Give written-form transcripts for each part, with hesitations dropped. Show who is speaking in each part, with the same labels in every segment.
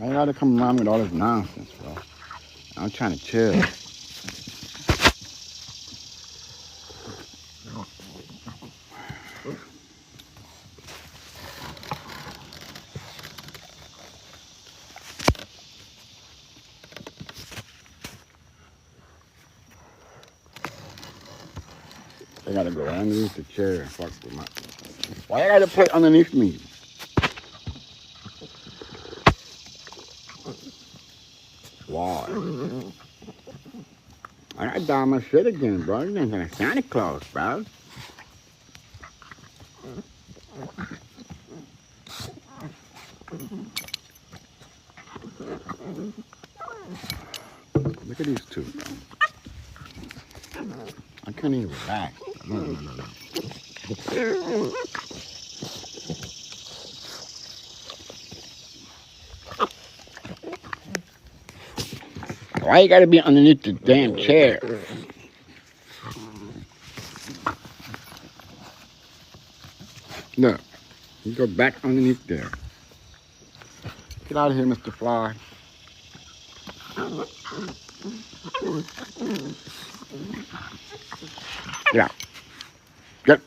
Speaker 1: I gotta come around with all this nonsense, bro. I'm trying to chill. I gotta go underneath the chair and fuck with my. Why I gotta put underneath me? Why? I gotta dye my shit again, bro. You ain't gonna Santa Claus, bro. Look at these two, bro. I can't even relax. Why you gotta be underneath the damn chair? Look, you go back underneath there. Get out of here, Mr. Fly. Get out. Get.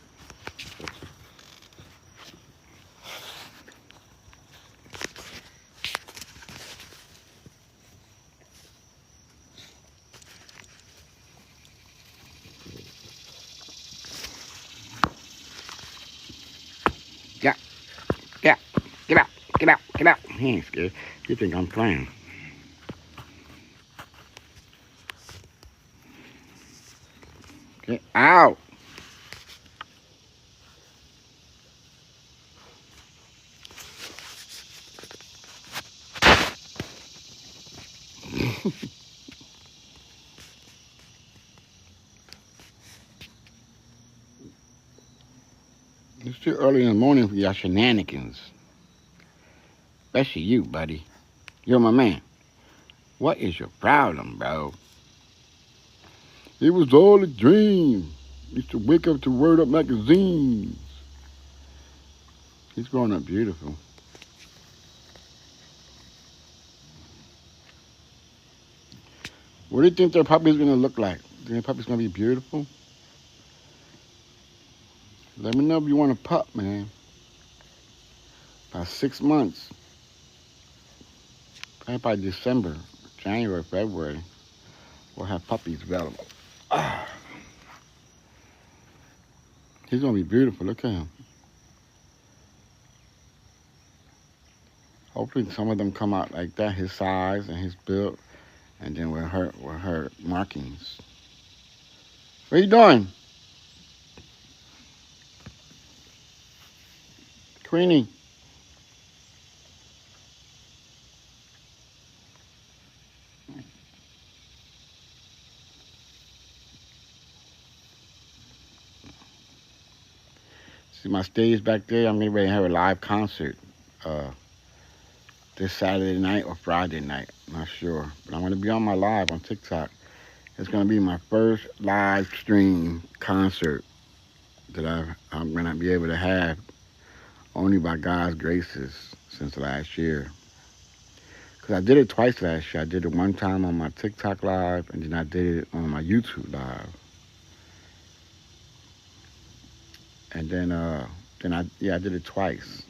Speaker 1: Get out. Get out. Get out. Get out. Get out. He ain't scared. You think I'm playing. Get out. It's too early in the morning for your shenanigans. Especially you, buddy. You're my man. What is your problem, bro? It was all a dream. Used to wake up to Word Up magazines. He's growing up beautiful. What do you think their puppy's gonna look like? Do you think their puppy's gonna be beautiful? Let me know if you want a pup, man. About 6 months. Probably by December, January, February, we'll have puppies available. He's gonna be beautiful. Look at him. Hopefully some of them come out like that, his size and his build, and then with her markings. What are you doing? Queenie. See my stage back there? I'm getting ready to have a live concert this Saturday night or Friday night. I'm not sure. But I'm going to be on my live on TikTok. It's going to be my first live stream concert that I'm going to be able to have only by God's graces since last year. Because I did it twice last year. I did it one time on my TikTok live, and then I did it on my YouTube live. And then I did it twice.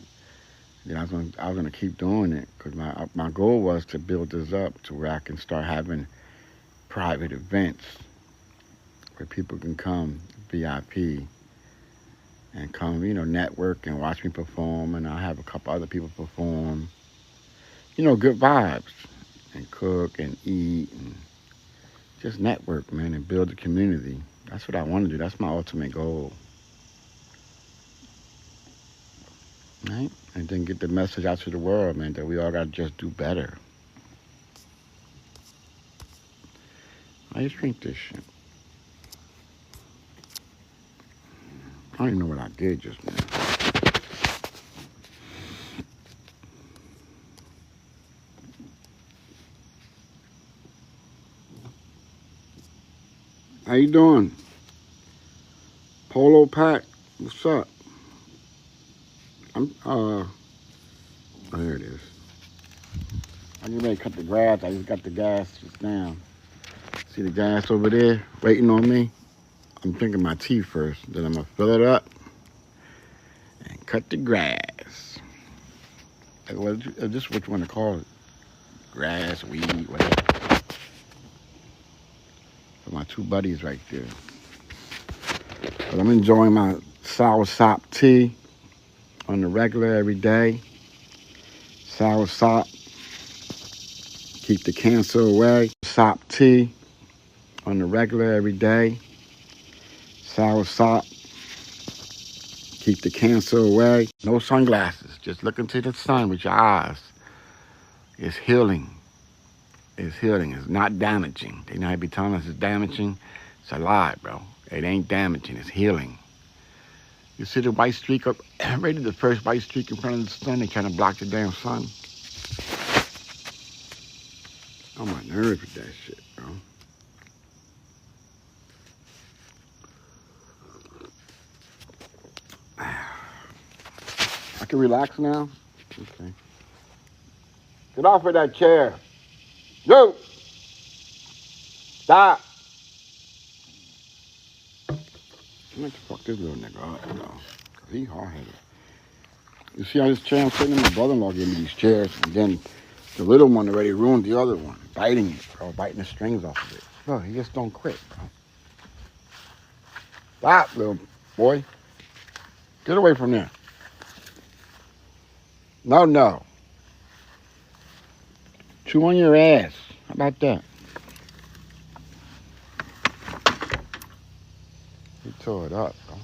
Speaker 1: Then I was gonna keep doing it because my goal was to build this up to where I can start having private events where people can come VIP and come, network and watch me perform, and I'll have a couple other people perform. Good vibes, and cook and eat and just network, man, and build a community. That's what I want to do. That's my ultimate goal. Right? And then get the message out to the world, man, that we all got to just do better. I just drink this shit. I don't even know what I did just now. How you doing? Polo Pack, what's up? Oh, here it is. I get ready to cut the grass. I just got the gas just down. See the gas over there waiting on me? I'm drinking my tea first. Then I'm going to fill it up and cut the grass. Just what you want to call it. Grass, weed, whatever. For my two buddies right there. But I'm enjoying my sour sop tea on the regular every day. Sour sop. Keep the cancer away. Sop tea on the regular every day. Sour sop. Keep the cancer away. No sunglasses. Just look into the sun with your eyes. It's healing. It's healing. It's not damaging. They know be telling us it's damaging. It's a lie, bro. It ain't damaging. It's healing. You see the white streak up? Right at the first white streak in front of the sun. They kind of block the damn sun. I'm on nerves with that shit, bro. I can relax now? Okay. Get off of that chair. Yo! Stop! I'm going to fuck this little nigga up, though. Because he hard-headed. You see how this chair I'm sitting in? My brother-in-law gave me these chairs. And then the little one already ruined the other one. Biting it, bro. Biting the strings off of it. Look, he just don't quit, bro. Stop, little boy. Get away from there. No, no. Chew on your ass. How about that? He tore it up, bro.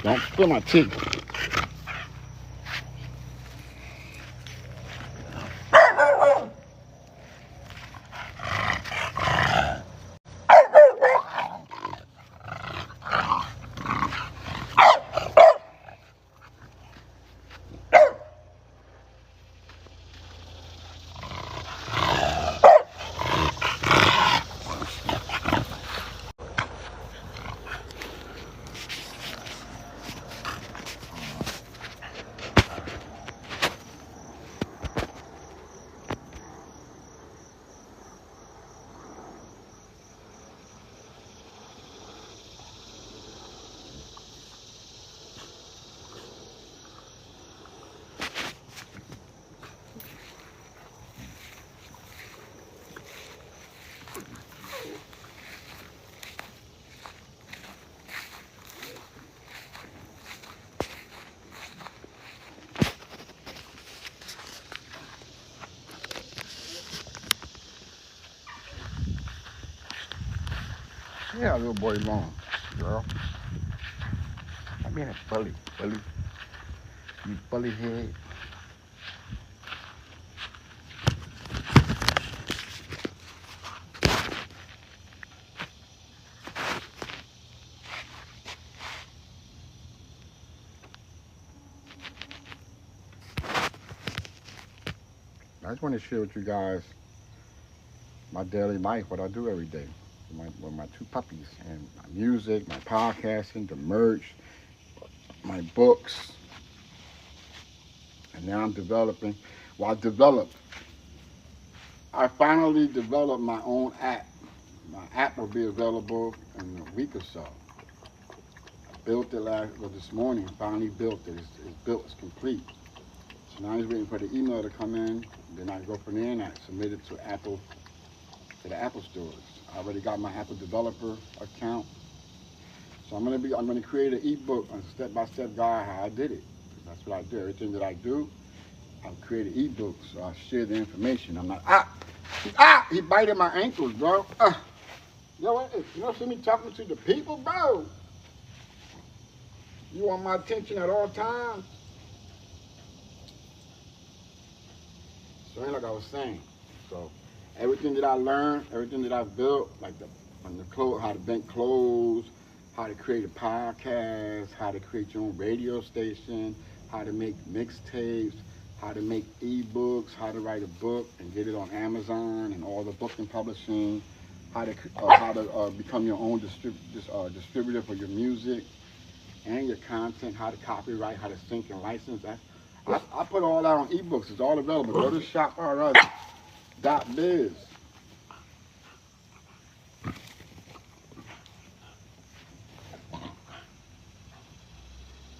Speaker 1: Don't spill my tea. Yeah, little boy long, girl. I mean a bully. You bully head. I just want to share with you guys my daily life, what I do every day with my two puppies, and my music, my podcasting, the merch, my books, and now I'm developing. Well, I finally developed my own app. My app will be available in a week or so. I built it this morning. Finally built it. It's built. It's complete. So now I'm just waiting for the email to come in. Then I go from there and I submit it to the Apple stores. I already got my Apple developer account. So I'm gonna create an ebook, a step-by-step guide how I did it. That's what I do. Everything that I do, I'll create an ebook. So I share the information. I'm not he biting my ankles, bro. You know what? You don't see me talking to the people, bro. You want my attention at all times. So like I was saying. So everything that I learned, everything that I've built, like from the how to bake clothes, how to create a podcast, how to create your own radio station, how to make mixtapes, how to make ebooks, how to write a book and get it on Amazon and all the book and publishing, how to become your own distributor for your music and your content, how to copyright, how to sync and license. I put all that on ebooks. It's all available. Go to shoprs.biz.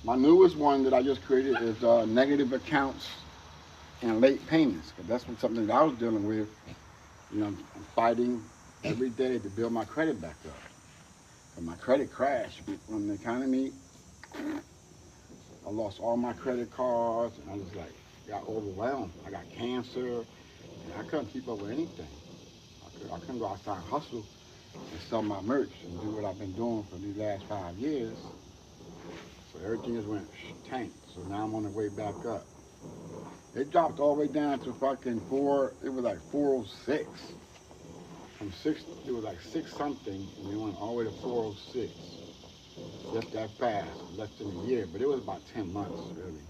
Speaker 1: My newest one that I just created is negative accounts and late payments. Cause that's something that I was dealing with. You know, I'm fighting every day to build my credit back up. And my credit crashed when the economy. I lost all my credit cards, and I just like got overwhelmed. I got cancer, and I couldn't keep up with anything. I couldn't go outside and hustle and sell my merch and do what I've been doing for these last 5 years. So everything just went tank. So now I'm on the way back up. It dropped all the way down to fucking four. It was like 406. From six, it was like six something, and it went all the way to 406. Just that fast, less than a year, but it was about 10 months really.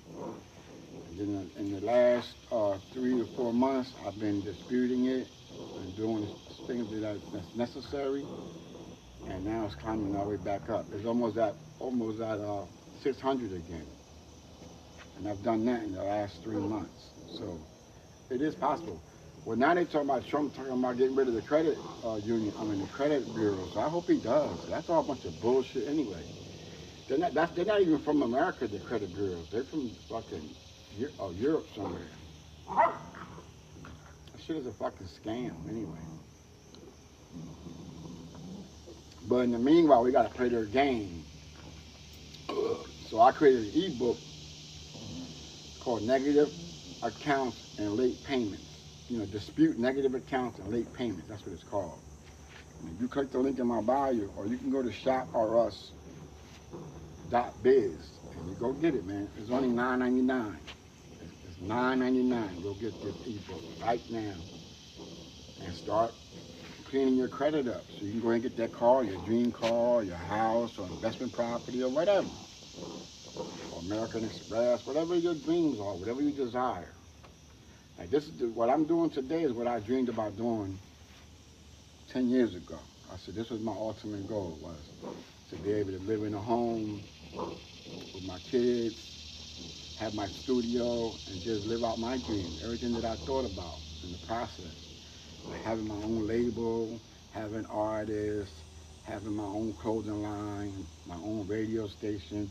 Speaker 1: And then in the last 3 to 4 months, I've been disputing it and doing things that's necessary, and now it's climbing all the way back up. It's almost at 600 again, and I've done that in the last 3 months. So it is possible. Well, now they talking about Trump talking about getting rid of the credit union. I mean the credit bureau. So I hope he does. That's all a bunch of bullshit anyway. They're not even from America. The credit bureaus. They're from fucking Europe somewhere. That shit is a fucking scam anyway. But in the meanwhile, we gotta play their game. So I created an ebook called Negative Accounts and Late Payments. You know, dispute negative accounts and late payments. That's what it's called. And if you click the link in my bio, or you can go to shoprs.biz and you go get it, man. It's only $9.99. It's $9.99. Go get this ebook right now and start cleaning your credit up, so you can go and get that car, your dream car, your house, or investment property, or whatever, or American Express, whatever your dreams are, whatever you desire. Like what I'm doing today is what I dreamed about doing 10 years ago. I said this was my ultimate goal, was to be able to live in a home with my kids, have my studio, and just live out my dream, everything that I thought about in the process. Like having my own label, having artists, having my own clothing line, my own radio station,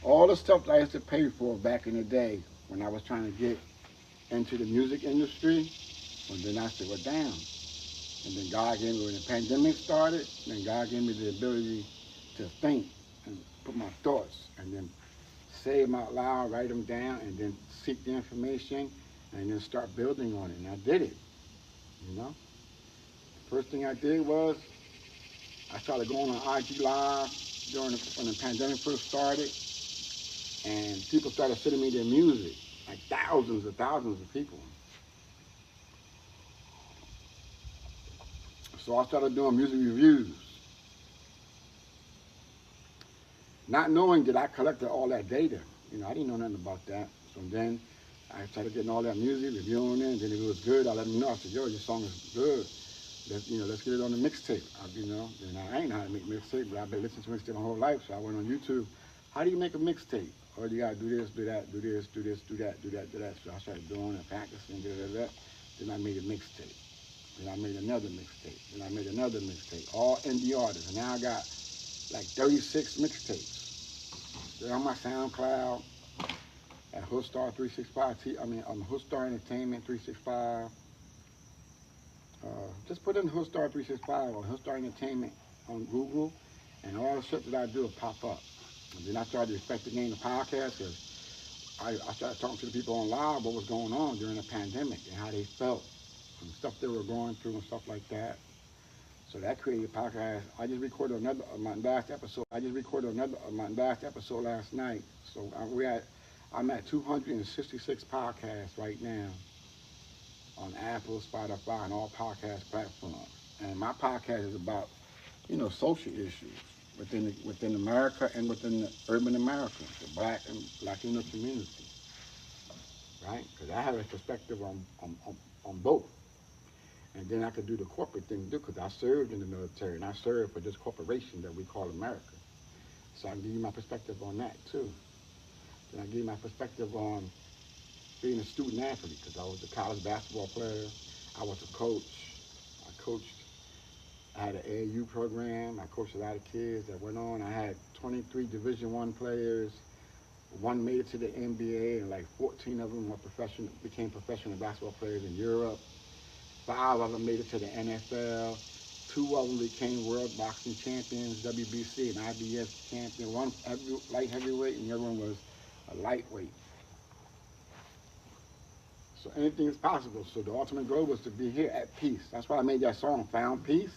Speaker 1: all the stuff that I used to pay for back in the day when I was trying to get into the music industry. Well, then I said, well, damn. And then God gave me, when the pandemic started, then God gave me the ability to think and put my thoughts and then say them out loud, write them down, and then seek the information and then start building on it. And I did it, you know. First thing I did was I started going on IG Live when the pandemic first started, and people started sending me their music, like thousands and thousands of people. So I started doing music reviews, not knowing that I collected all that data. You know, I didn't know nothing about that. So then I started getting all that music, reviewing it, and then if it was good, I let them know. I said, yo, your song is good. Let's get it on the mixtape. And I ain't know how to make mixtape, but I've been listening to mixtape my whole life. So I went on YouTube. How do you make a mixtape? Oh, you gotta do this, do that, do this, do this, do that, do that, do that. So I started doing it, practicing, da. Then I made a mixtape. Then I made another mixtape. Then I made another mixtape. All indie artists. And now I got like 36 mixtapes. They're on my SoundCloud at Hoodstar 365. Hoodstar Entertainment 365. Just put in Hoodstar 365 or Hoodstar Entertainment on Google, and all the shit that I do will pop up. And then I started respecting the podcast because I started talking to the people on live what was going on during the pandemic and how they felt and stuff they were going through and stuff like that. So that created a podcast. I just recorded another my last episode. My last episode last night. So I'm at 266 podcasts right now on Apple, Spotify, and all podcast platforms. And my podcast is about, social issues within America and within the urban America, the Black and Latino community, right? Because I have a perspective on both. And then I could do the corporate thing too, because I served in the military and I served for this corporation that we call America. So I can give you my perspective on that too. Then I give you my perspective on being a student athlete, because I was a college basketball player. I was a coach. I coached. I had an AAU program. I coached a lot of kids that went on. I had 23 Division I players. One made it to the NBA, and like 14 of them became professional basketball players in Europe. 5 of them made it to the NFL. 2 of them became world boxing champions, WBC and IBS champion. One light heavyweight, and the other one was a lightweight. So anything is possible. So the ultimate goal was to be here at peace. That's why I made that song, Found Peace.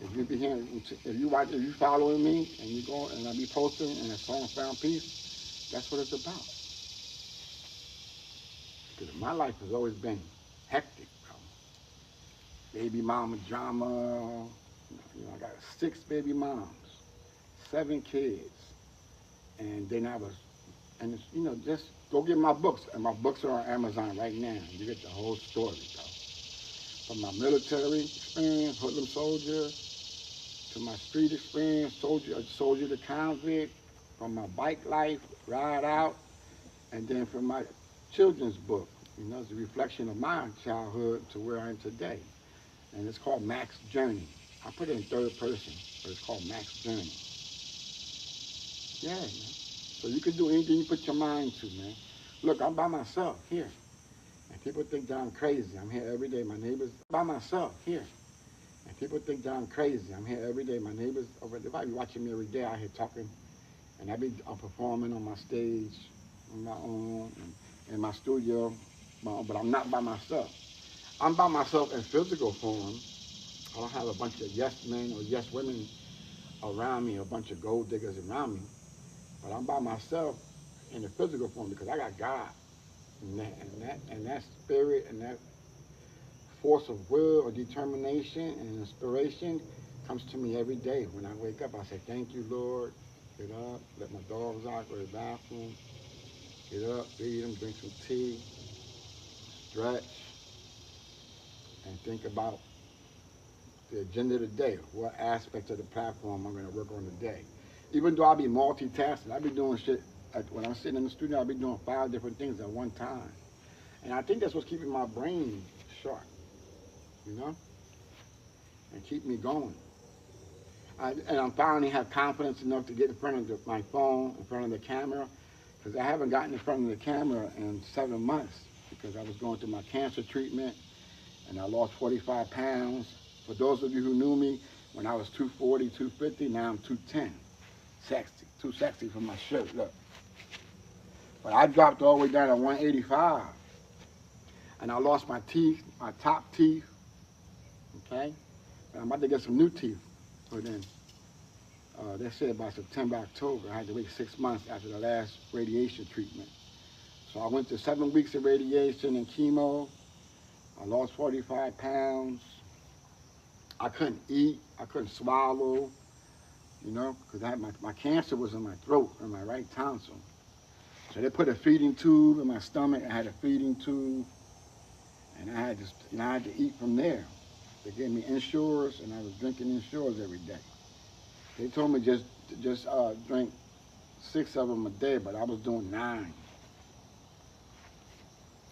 Speaker 1: If you be here, if you following me and you go and I be posting and a song Found Peace, that's what it's about. Because my life has always been hectic, bro. Baby mama drama. I got 6 baby moms, 7 kids, and then and it's, just go get my books, and my books are on Amazon right now. You get the whole story, though. From my military experience, hoodlum soldier, to my street experience, soldier to convict, from my bike life, ride out, and then from my children's book. It's a reflection of my childhood to where I am today. And it's called Mac's Journey. I put it in third person, but it's called Mac's Journey. Yeah, man. So you can do anything you put your mind to, man. Look, I'm by myself here. And people think that I'm crazy. I'm here every day. My neighbors, by myself here. And people think that I'm crazy. I'm here every day. My neighbors, they might be watching me every day out here talking. And I'm performing on my stage on my own, and in my studio, but I'm not by myself. I'm by myself in physical form. I don't have a bunch of yes men or yes women around me, a bunch of gold diggers around me. But I'm by myself in the physical form because I got God. And that spirit and that force of will or determination and inspiration comes to me every day. When I wake up, I say, thank you, Lord. Get up, let my dogs out, go to the bathroom. Get up, feed them, drink some tea, stretch, and think about the agenda of the day. What aspect of the platform I'm going to work on today. Even though I'll be multitasking, I'll be doing shit. When I'm sitting in the studio, I'll be doing 5 different things at one time. And I think that's what's keeping my brain sharp, and keep me going. And I finally have confidence enough to get in front of my phone, in front of the camera, because I haven't gotten in front of the camera in 7 months because I was going through my cancer treatment and I lost 45 pounds. For those of you who knew me, when I was 240, 250, now I'm 210. Sexy, too sexy for my shirt, look. But I dropped all the way down to 185. And I lost my teeth, my top teeth, okay? And I'm about to get some new teeth put in. They said by September, October. I had to wait 6 months after the last radiation treatment. So I went to 7 weeks of radiation and chemo. I lost 45 pounds. I couldn't eat. I couldn't swallow, because I had my cancer was in my throat, in my right tonsil. So they put a feeding tube in my stomach. I had a feeding tube, and I had to eat from there. They gave me Ensures, and I was drinking Ensures every day. They told me just drink 6 of them a day, but I was doing 9.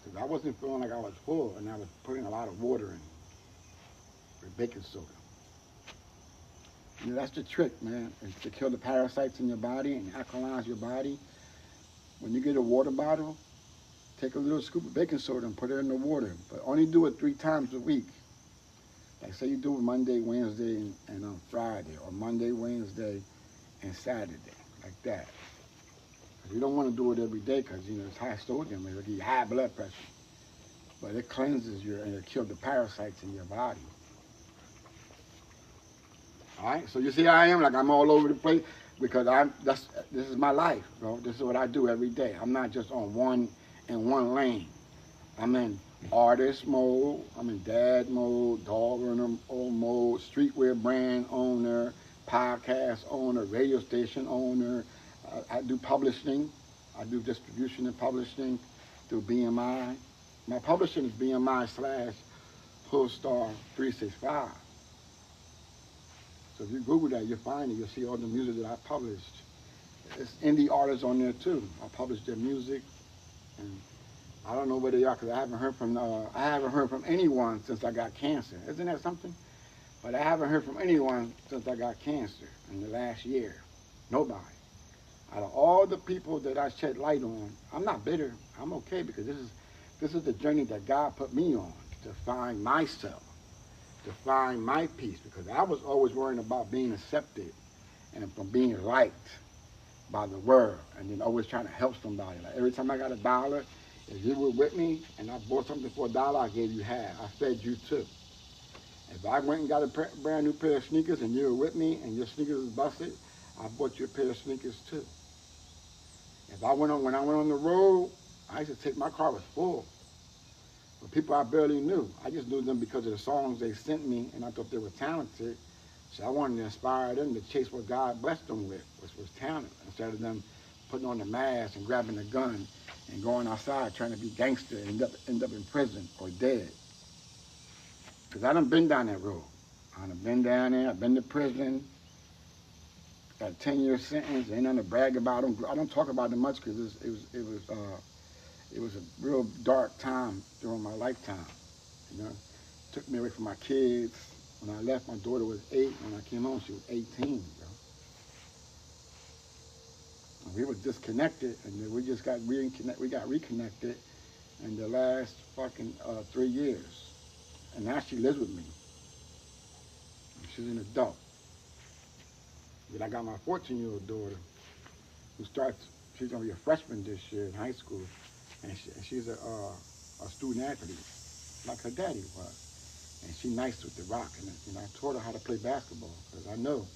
Speaker 1: Because I wasn't feeling like I was full, and I was putting a lot of water in with baking soda. That's the trick, man, is to kill the parasites in your body and alkalinize your body. When you get a water bottle, take a little scoop of baking soda and put it in the water, but only do it 3 times a week. Like say you do it Monday, Wednesday, and on Friday, or Monday, Wednesday, and Saturday, like that. You don't want to do it every day because, it's high sodium, it'll give you high blood pressure. But it cleanses and it'll kill the parasites in your body. All right, so you see how I am, like I'm all over the place because this is my life, bro. This is what I do every day. I'm not just in one lane. I'm in artist mode, I'm in dad mode, dog owner mode, streetwear brand owner, podcast owner, radio station owner. I do publishing. I do distribution and publishing through BMI. My publishing is BMI slash Pullstar 365. So if you Google that, you'll find it. You'll see all the music that I published. It's indie artists on there too. I publish their music, and I don't know where they are because I haven't heard from anyone since I got cancer. Isn't that something? But I haven't heard from anyone since I got cancer in the last year. Nobody. Out of all the people that I shed light on, I'm not bitter. I'm okay because this is the journey that God put me on to find myself, to find my peace. Because I was always worrying about being accepted and from being liked by the world, and then always trying to help somebody. Like every time I got $1, if you were with me and I bought something for $1, I gave you half. I fed you too. If I went and got a brand new pair of sneakers and you were with me and your sneakers was busted, I bought you a pair of sneakers too. If I went on when I went on the road, I used to take my car was full. But people I barely knew. I just knew them because of the songs they sent me, and I thought they were talented. So I wanted to inspire them to chase what God blessed them with, which was talent, instead of them putting on the mask and grabbing a gun and going outside trying to be gangster and end up in prison or dead. Because I done been down that road. I done been down there. I've been to prison. Got a 10-year sentence. Ain't nothing to brag about. I don't talk about it much because it was a real dark time during my lifetime. You know, it took me away from my kids. When I left, my daughter was 8. When I came home, she was 18. And we were disconnected, and then we just got reconnected in the last fucking 3 years. And now she lives with me. She's an adult. Then I got my 14-year-old daughter who she's going to be a freshman this year in high school. And she's a student athlete, like her daddy was. And she's nice with the rock. And I taught her how to play basketball because I know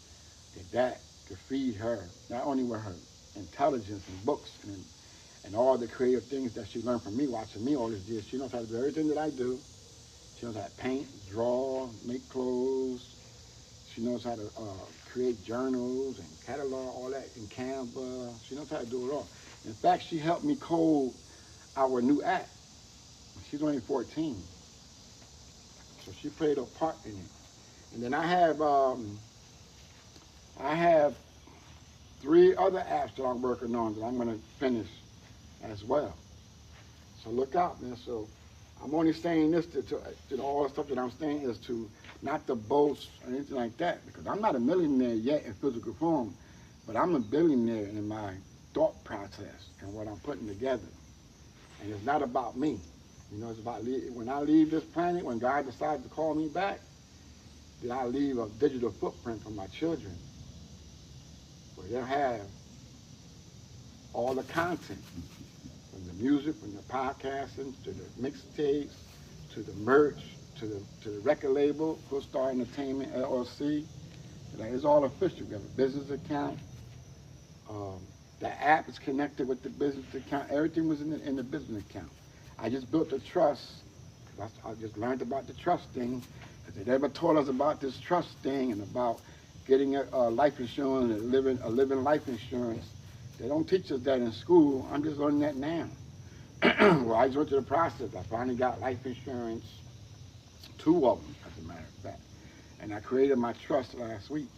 Speaker 1: that could feed her, not only with her intelligence and books and all the creative things that she learned from me, watching me all these years. She knows how to do everything that I do. She knows how to paint, draw, make clothes. She knows how to create journals and catalog all that in Canva. She knows how to do it all. In fact, she helped me code our new app. She's only 14. So she played a part in it. And then I have 3 other apps that I'm working on that I'm going to finish as well. So look out, man. So I'm only saying this to all the stuff that I'm saying is to not to boast or anything like that, because I'm not a millionaire yet in physical form, but I'm a billionaire in my thought process and what I'm putting together. And it's not about me. You know, it's about when I leave this planet, when God decides to call me back, then I leave a digital footprint for my children where they'll have all the content, from the music, from the podcasting, to the mixtapes, to the merch, to the record label, Full Star Entertainment LLC. Like, it's all official. We have a business account. The app is connected with the business account. Everything was in the business account. I just built the trust. I just learned about the trust thing, because they never taught us about this trust thing and about getting a life insurance and a living life insurance. They don't teach us that in school. I'm just learning that now. Well, I just went through the process. I finally got life insurance, 2 of them, as a matter of fact. And I created my trust last week.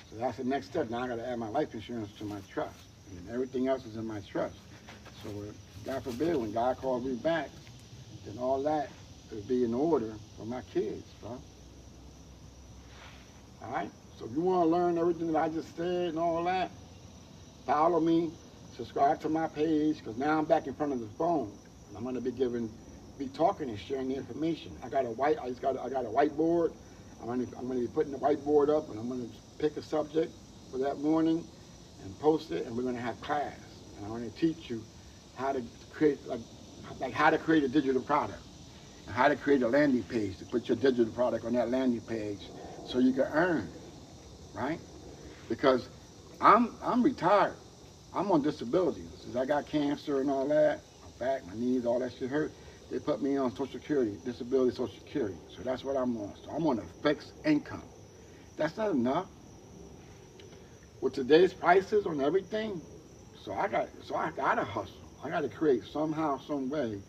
Speaker 1: So that's the next step. Now I got to add my life insurance to my trust. And everything else is in my trust. So God forbid, when God calls me back, then all that will be in order for my kids, bro. All right? So if you want to learn everything that I just said and all that, follow me, subscribe to my page, because now I'm back in front of the phone. And I'm going to be talking and sharing the information. I got a whiteboard. I'm going to be putting the whiteboard up, and I'm going to pick a subject for that morning and post it, and we're going to have class. And I'm going to teach you how to create, like how to create a digital product, and how to create a landing page to put your digital product on that landing page so you can earn, right? Because I'm retired. I'm on disability. Since I got cancer and all that, my back, my knees, all that shit hurt. They put me on Social Security, disability Social Security. So that's what I'm on. So I'm on a fixed income. That's not enough. With today's prices on everything, so I gotta hustle. I gotta create somehow, some way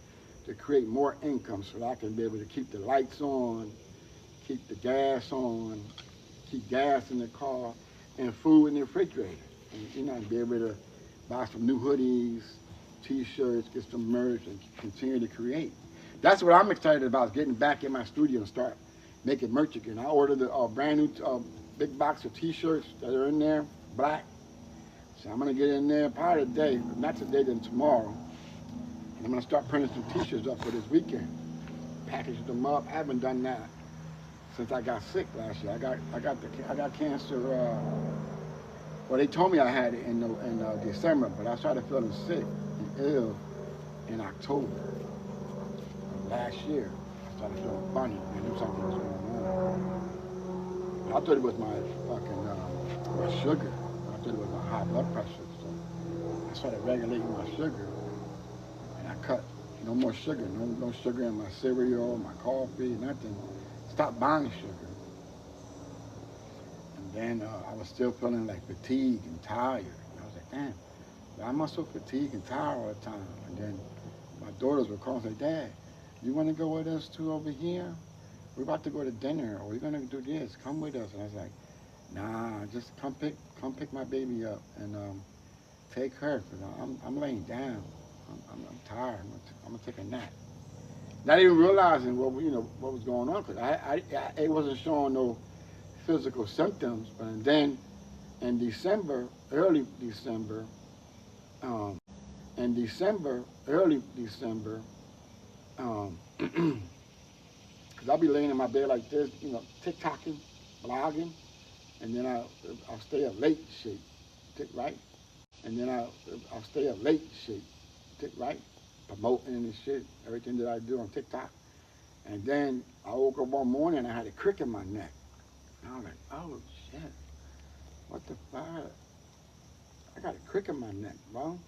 Speaker 1: to create more income so that I can be able to keep the lights on, keep the gas on, keep gas in the car, and food in the refrigerator. And be able to buy some new hoodies, t-shirts, get some merch, and continue to create. That's what I'm excited about, is getting back in my studio and start making merch again. I ordered a brand new big box of t-shirts that are in there, black. So I'm gonna get in there probably today, if not today, then tomorrow. And I'm gonna start printing some t-shirts up for this weekend. Package them up. I haven't done that since I got sick last year. I got cancer. Well, they told me I had it in December, but I started feeling sick and ill in October of last year. I started feeling funny. I knew something was going on. But I thought it was my fucking my sugar. I thought it was my high blood pressure. So I started regulating my sugar, and I cut no more sugar. No sugar in my cereal, my coffee, nothing. Stopped buying sugar. And then I was still feeling like fatigued and tired. And I was like, damn, why am I so fatigued and tired all the time? And then my daughters would call and say, Dad, you want to go with us to over here? We're about to go to dinner, or we're going to do this. Come with us. And I was like, nah, just come pick my baby up and take her, because I'm laying down. I'm tired. I'm going to take a nap. Not even realizing what was going on, because it wasn't showing no physical symptoms. But then in December, early December, um, early December, because I'll be laying in my bed like this, tick-tocking, blogging, and then I'll stay up late shit, tick right, and then I'll stay up late shit, tick right, promoting and shit, everything that I do on TikTok. And then I woke up one morning and I had a crick in my neck. And I was like, oh shit, what the fuck? I got a crick in my neck, bro.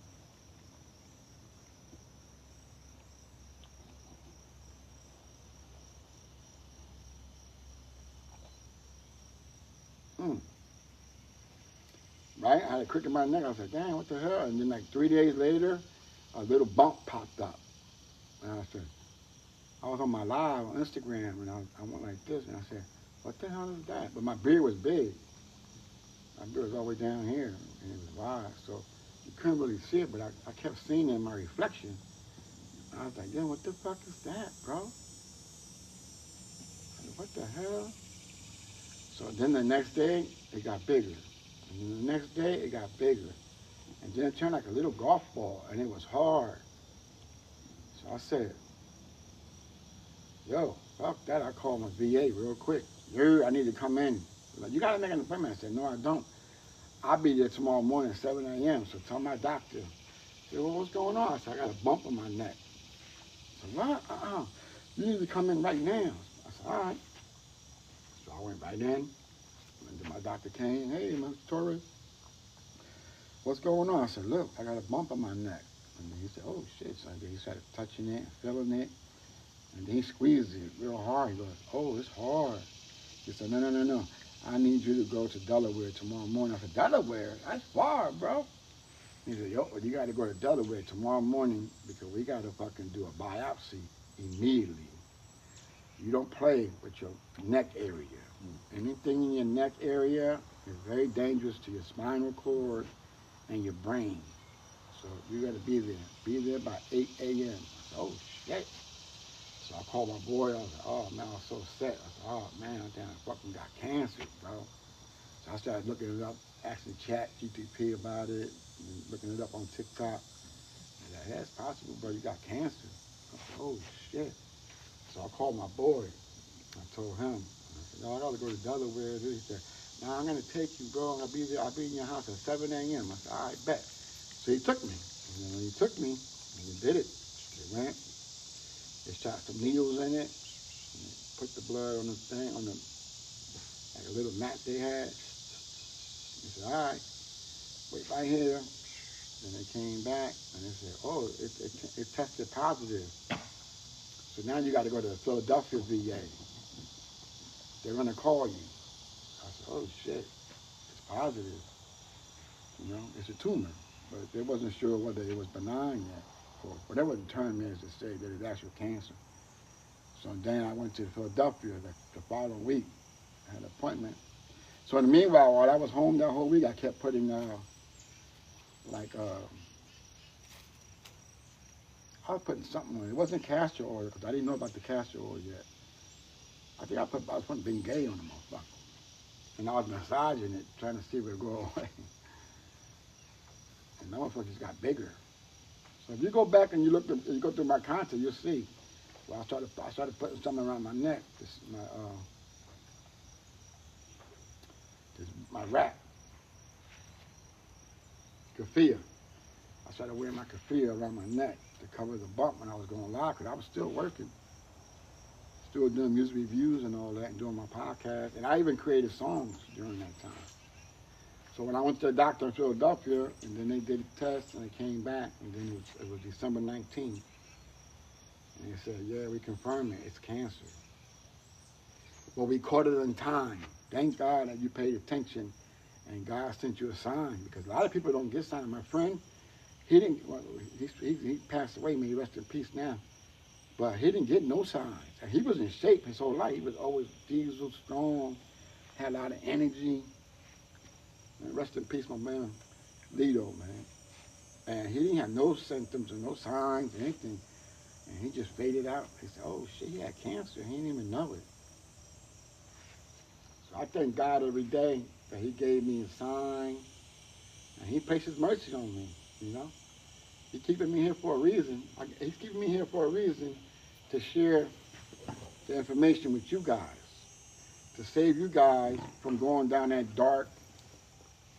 Speaker 1: Mm. Right? I had a crick in my neck. I was like, damn, what the hell? And then like 3 days later, a little bump popped up. And I said, I was on my live on Instagram and I went like this and I said, what the hell is that? But my beard was big. My beard was all the way down here and it was wide. So you couldn't really see it, but I kept seeing it in my reflection. And I was like, damn, what the fuck is that, bro? I said, what the hell? So then the next day, it got bigger. And then the next day, it got bigger. And then it turned like a little golf ball, and it was hard. So I said, yo, fuck that. I called my VA real quick. Yo, I need to come in. Like, you got to make an appointment. I said, no, I don't. I'll be there tomorrow morning at 7 a.m. So tell my doctor. I said, well, what's going on? I said, I got a bump on my neck. I said, what? You need to come in right now. I said, all right. So I went right in. And then my doctor came. Hey, Mr. Torres, what's going on? I said, look, I got a bump on my neck. And he said, oh, shit. So he started touching it, feeling it. And then he squeezed it real hard. He goes, oh, it's hard. He said, no, no, no, no. I need you to go to Delaware tomorrow morning. I said, Delaware? That's far, bro. He said, yo, well, you got to go to Delaware tomorrow morning because we got to fucking do a biopsy immediately. You don't play with your neck area. Anything in your neck area is very dangerous to your spinal cord and your brain. So you got to be there. Be there by 8 a.m. I said, oh, shit. So I called my boy. I was like, oh, man, I was so upset. I said, oh, man, I fucking got cancer, bro. So I started looking it up, asking Chat GTP about it, and looking it up on TikTok. And like, yeah, it's possible, bro. You got cancer. I said, oh, shit. So I called my boy. I told him. I said, no, I got to go to Delaware. He said, no, I'm going to take you, bro. I'll be there. I'll be in your house at 7 a.m. I said, all right, bet. So he took me. And then when he took me, he did it. They went. They shot some needles in it. Put the blood on the thing, on the, like a little mat they had. He said, all right, wait right here. Then they came back and they said, oh, it tested positive. So now you got to go to the Philadelphia VA. They're going to call you. I said, oh shit, it's positive. You know, it's a tumor. But they wasn't sure whether it was benign yet, or whatever the term is to say that it's actual cancer. So then I went to Philadelphia the following week. I had an appointment. So in the meanwhile, while I was home that whole week, I kept putting like I was putting something on it. It wasn't castor oil because I didn't know about the castor oil yet. I think I was putting Bengay on the motherfucker, and I was massaging it, trying to see if it would go away. And the motherfucker just got bigger. So if you go back and you go through my content, you'll see. Well, I started putting something around my neck. My wrap, keffiyeh. I started wearing my keffiyeh around my neck to cover the bump when I was going live, because I was still working, still doing music reviews and all that, and doing my podcast. And I even created songs during that time. So when I went to the doctor in Philadelphia, and then they did a test, and it came back, and then it was December 19th. And they said, yeah, we confirmed it, it's cancer. Well, we caught it in time. Thank God that you paid attention, and God sent you a sign, because a lot of people don't get signs. My friend, he didn't, well, he passed away, may he rest in peace now, but he didn't get no signs. And he was in shape his whole life. He was always diesel, strong, had a lot of energy. And rest in peace, my man, Lido, man. And he didn't have no symptoms or no signs or anything. And he just faded out. He said, oh shit, he had cancer. He didn't even know it. So I thank God every day that he gave me a sign. And he placed his mercy on me, you know. He's keeping me here for a reason. He's keeping me here for a reason to share the information with you guys, to save you guys from going down that dark,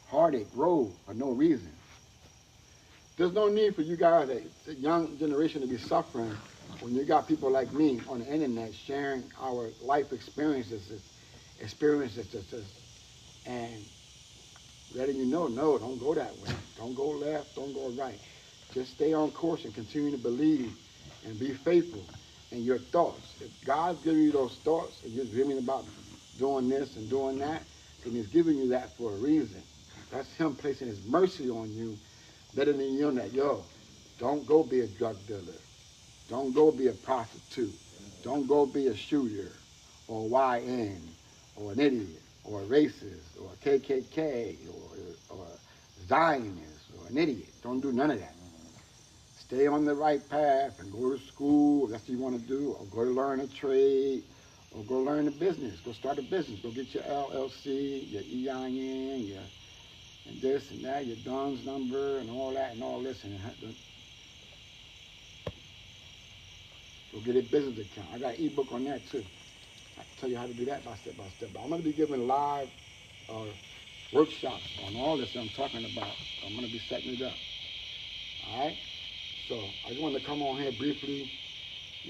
Speaker 1: heartache road for no reason. There's no need for you guys, the young generation, to be suffering when you got people like me on the internet sharing our life experiences, and letting you know, no, don't go that way. Don't go left, don't go right. Just stay on course and continue to believe and be faithful in your thoughts. If God's giving you those thoughts and you're dreaming about doing this and doing that, then he's giving you that for a reason. That's him placing his mercy on you, letting you know that, yo, don't go be a drug dealer. Don't go be a prostitute. Don't go be a shooter or YN or an idiot or a racist or a KKK or a Zionist or an idiot. Don't do none of that. Stay on the right path and go to school if that's what you want to do, or go to learn a trade, or go learn a business. Go start a business. Go get your LLC, your EIN, and this and that, your DUNS number and all that and all this. And go get a business account. I got an ebook on that too. I can tell you how to do that by step by step. But I'm going to be giving live workshops on all this that I'm talking about. I'm going to be setting it up. All right? So I just wanted to come on here briefly,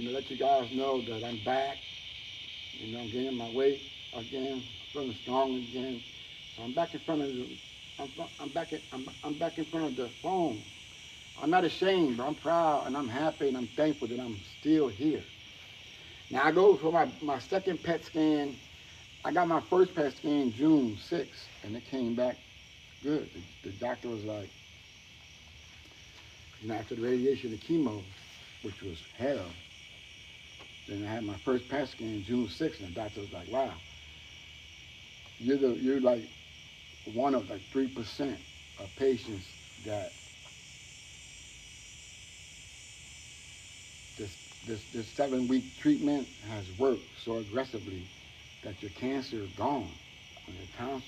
Speaker 1: let you guys know that I'm back. I'm gaining my weight again, feeling strong again. So I'm back in front of I'm back in front of the phone. I'm not ashamed, but I'm proud and I'm happy and I'm thankful that I'm still here. Now I go for my second PET scan. I got my first PET scan June 6th, and it came back good. The doctor was like, after the radiation, the chemo, which was hell, then I had my first PET scan June 6th, and the doctor was like, wow, you're like one of like 3% of patients that this 7-week treatment has worked so aggressively that your cancer is gone on your tonsil.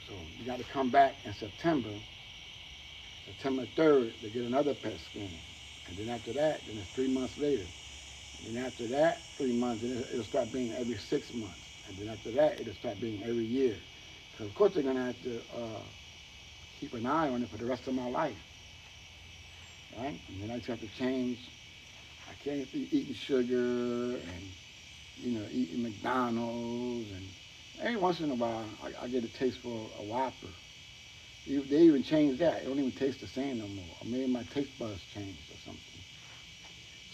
Speaker 1: So you got to come back in September 3rd, to get another PET scan. And then after that, then it's 3 months later. And then after that, 3 months, then it'll start being every 6 months. And then after that, it'll start being every year. So of course they're going to have to keep an eye on it for the rest of my life. Right? And then I just have to change. I can't be eating sugar and, eating McDonald's. And every once in a while, I get a taste for a Whopper. They even changed that. It don't even taste the same no more. Or maybe my taste buds changed or something.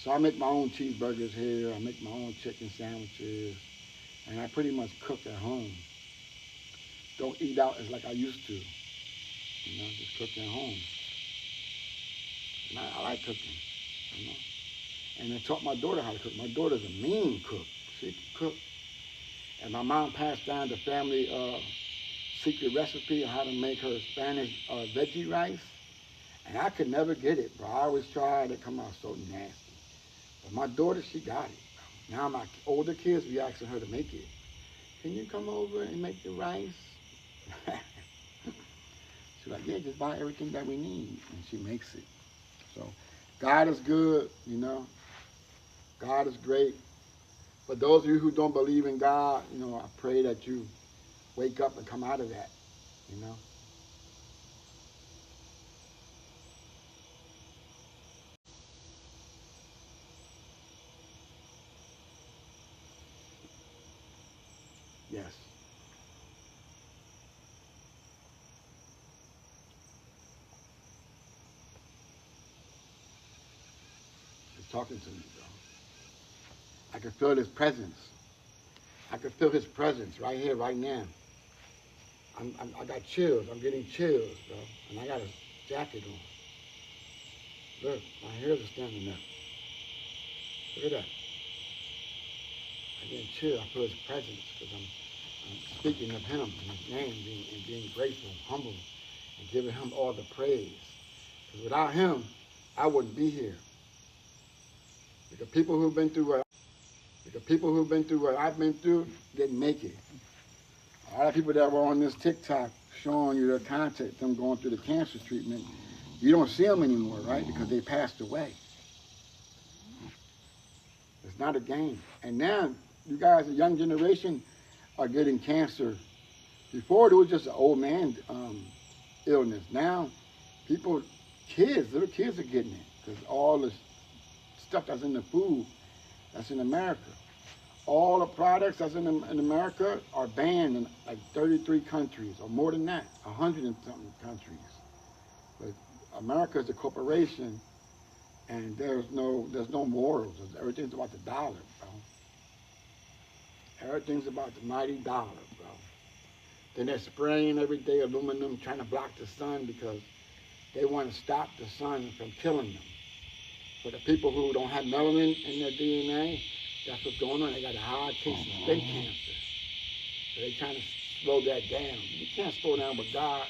Speaker 1: So I make my own cheeseburgers here. I make my own chicken sandwiches. And I pretty much cook at home. Don't eat out as like I used to. Just cook at home. And I like cooking, you know. And I taught my daughter how to cook. My daughter's a mean cook. She can cook. And my mom passed down the family secret recipe on how to make her Spanish veggie rice. And I could never get it, bro. I always tried. It come out so nasty. But my daughter, she got it. Now my older kids, we asking her to make it. Can you come over and make the rice? She's like, yeah, just buy everything that we need. And she makes it. So God is good, you know. God is great. But those of you who don't believe in God, I pray that you wake up and come out of that, you know. Yes. He's talking to me, bro. I can feel his presence. I can feel his presence right here, right now. I got chills. I'm getting chills, bro. And I got a jacket on. Look, my hairs are standing up. Look at that. I get chills. I feel his presence because I'm speaking of him and his name and being grateful, humble, and giving him all the praise. Because without him, I wouldn't be here. Because people who've been through what I've been through didn't make it. A lot of people that were on this TikTok showing you their content, them going through the cancer treatment, you don't see them anymore, right? Because they passed away. It's not a game. And now, you guys, the young generation, are getting cancer. Before, it was just an old man illness. Now, little kids are getting it. Because all the stuff that's in the food, that's in America. All the products that's in America are banned in like 33 countries, or more than that, 100 and something countries. But America is a corporation, and there's no morals. Everything's about the dollar, bro. Everything's about the mighty dollar, bro. Then they're spraying every day aluminum, trying to block the sun because they want to stop the sun from killing them. For the people who don't have melanin in their DNA, that's what's going on. They got a high case of skin cancer. So they're trying to slow that down. You can't slow down what God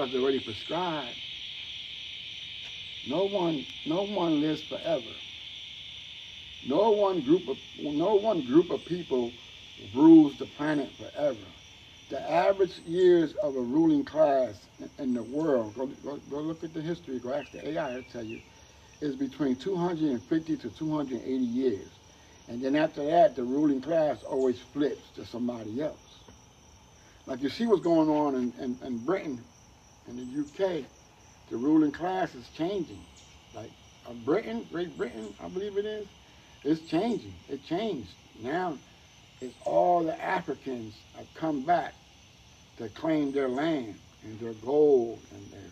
Speaker 1: has already prescribed. No one lives forever. No one group of people rules the planet forever. The average years of a ruling class in the world, go look at the history, go ask the AI, it'll tell you, is between 250 to 280 years. And then after that, the ruling class always flips to somebody else. Like you see what's going on in Britain, in the UK, the ruling class is changing. Like Great Britain, I believe it is, it's changing. It changed. Now it's all the Africans have come back to claim their land and their gold and their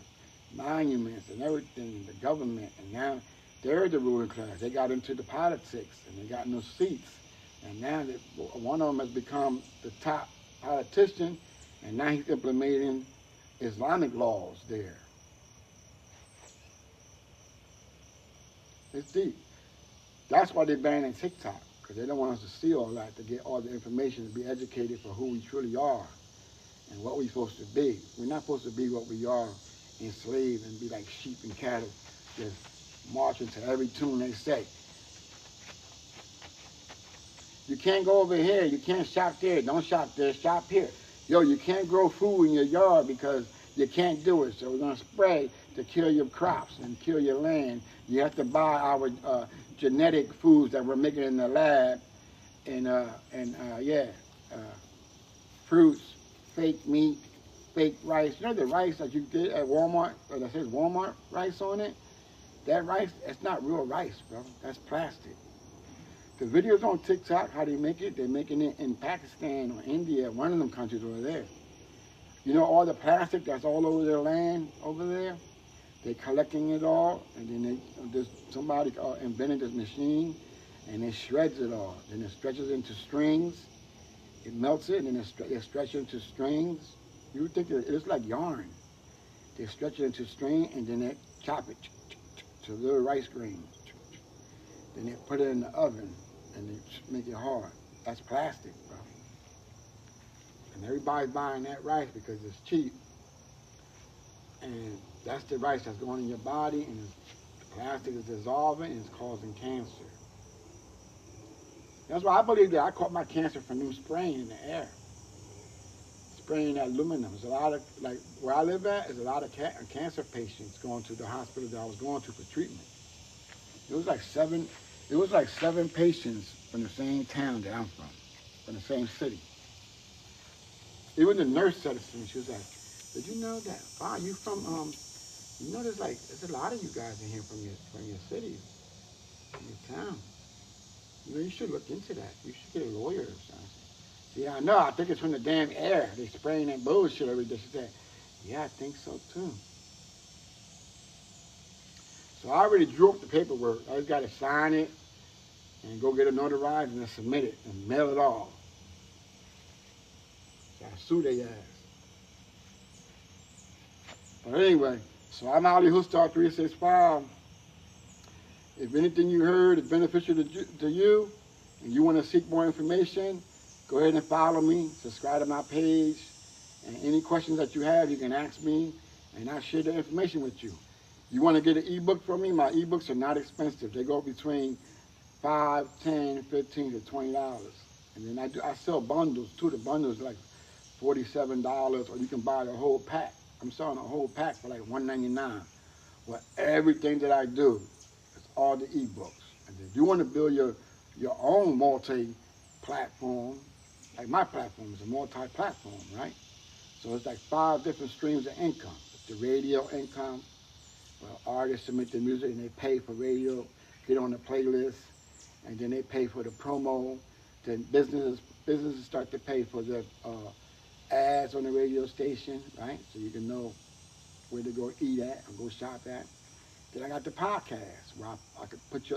Speaker 1: monuments and everything, and the government, and now they're the ruling class. They got into the politics and they got no seats. And now one of them has become the top politician, and now he's implementing Islamic laws there. It's deep. That's why they're banning TikTok, because they don't want us to see all that, to get all the information, to be educated for who we truly are and what we're supposed to be. We're not supposed to be what we are, enslaved and be like sheep and cattle, just marching to every tune they say. You can't go over here. You can't shop there. Don't shop there. Shop here. Yo, you can't grow food in your yard because you can't do it. So we're going to spray to kill your crops and kill your land. You have to buy our genetic foods that we're making in the lab, and fruits, fake meat, fake rice. You know the rice that you get at Walmart, that says Walmart rice on it? That rice, it's not real rice, bro. That's plastic. The videos on TikTok, how they make it, they're making it in Pakistan or India, one of them countries over there. You know all the plastic that's all over their land over there? They're collecting it all, and then somebody invented this machine, and it shreds it all. Then it stretches into strings. It melts it, and then it stretches into strings. You would think it's like yarn. They stretch it into string, and then they chop it to little rice grains. Then they put it in the oven, and they make it hard. That's plastic, bro. And everybody's buying that rice because it's cheap. And that's the rice that's going in your body, and the plastic is dissolving, and it's causing cancer. That's why I believe that I caught my cancer from them spraying in the air. Spraying that aluminum. There's a lot of, like, where I live at, there's a lot of cancer patients going to the hospital that I was going to for treatment. It was like seven patients from the same town that I'm from the same city. Even the nurse said it to me. She was like, "Did you know that? Wow, you from you know there's a lot of you guys in here from your cities, from your town. You know, you should look into that. You should get a lawyer or something." Yeah, I know. I think it's from the damn air. They spraying that bullshit every day. She said, "Yeah, I think so too." So I already drew up the paperwork. I just got to sign it and go get it notarized and then submit it and mail it off. So I sue their ass. But anyway, so I'm Ali Hoostar 365. If anything you heard is beneficial to you and you want to seek more information, go ahead and follow me, subscribe to my page, and any questions that you have, you can ask me, and I'll share the information with you. You want to get an ebook from me? My ebooks are not expensive. They go between $5, $10, $15 to $20. And then I sell bundles too. The bundles are like $47, or you can buy the whole pack. I'm selling a whole pack for like $1.99. With everything that I do, it's all the ebooks. And if you want to build your own multi-platform, like my platform is a multi-platform, right? So it's like 5 different streams of income. It's the radio income, where artists submit their music and they pay for radio, get on the playlist, and then they pay for the promo. Then businesses start to pay for the ads on the radio station, right? So you can know where to go eat at or go shop at. Then I got the podcast where I could put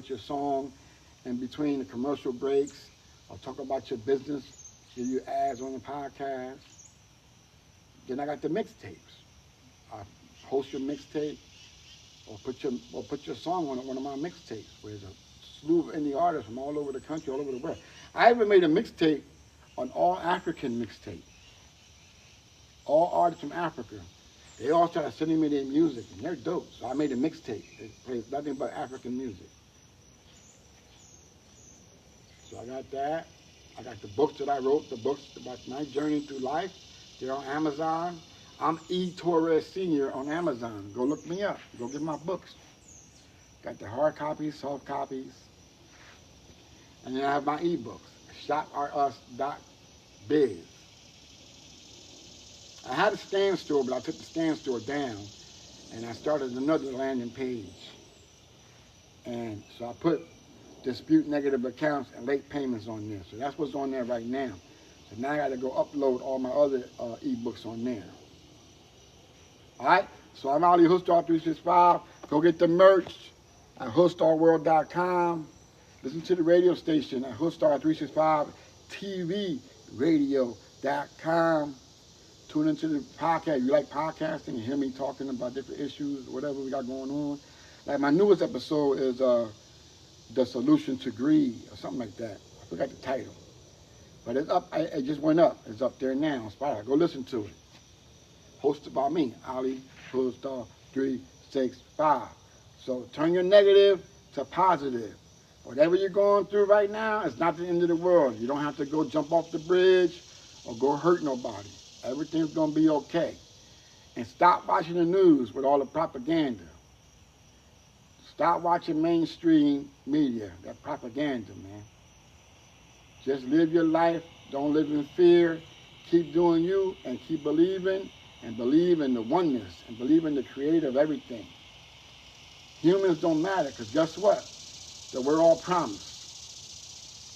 Speaker 1: your song in between the commercial breaks. I'll talk about your business, give you ads on the podcast. Then I got the mixtapes. I host your mixtape or put your song on one of my mixtapes, where there's a slew of indie artists from all over the country, all over the world. I even made a mixtape, an all African mixtape. All artists from Africa. They all started sending me their music, and they're dope. So I made a mixtape. It plays nothing but African music. So I got that. I got the books that I wrote, the books about my journey through life. They're on Amazon. I'm E. Torres Sr. on Amazon. Go look me up. Go get my books. Got the hard copies, soft copies. And then I have my ebooks. shopartus.biz. I had a stand store, but I took the stand store down, and I started another landing page. And so I put dispute negative accounts and late payments on there. So that's what's on there right now. So now I got to go upload all my other ebooks on there. All right? So I'm Ali Hoostar 365. Go get the merch at hoostarworld.com. Listen to the radio station at Hoostar 365 TVradio.com. Tune into the podcast. If you like podcasting and hear me talking about different issues, whatever we got going on. Like my newest episode is The Solution to Greed, or something like that. I forgot the title. But it's up. It just went up. It's up there now on Spotify. Go listen to it. Hosted by me, Ali Hoostar 365. So turn your negative to positive. Whatever you're going through right now, it's not the end of the world. You don't have to go jump off the bridge or go hurt nobody. Everything's going to be okay. And stop watching the news with all the propaganda. Stop watching mainstream media, that propaganda, man. Just live your life. Don't live in fear. Keep doing you and keep believing, and believe in the oneness and believe in the creator of everything. Humans don't matter, because guess what? That we're all promised.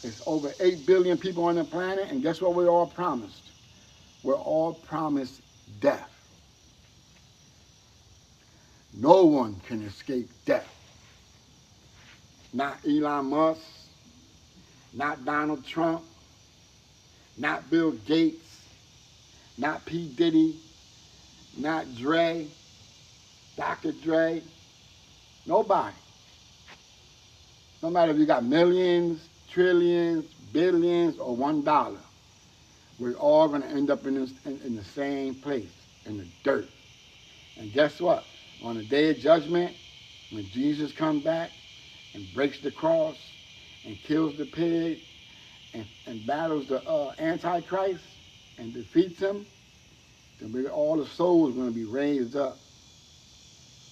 Speaker 1: There's over 8 billion people on the planet, and guess what we're all promised? We're all promised death. No one can escape death. Not Elon Musk, not Donald Trump, not Bill Gates, not P. Diddy, not Dre, Dr. Dre. Nobody. No matter if you got millions, trillions, billions, or $1, we're all going to end up in the same place, in the dirt. And guess what? On the day of judgment, when Jesus comes back and breaks the cross and kills the pig and battles the Antichrist and defeats him, then all the souls are going to be raised up.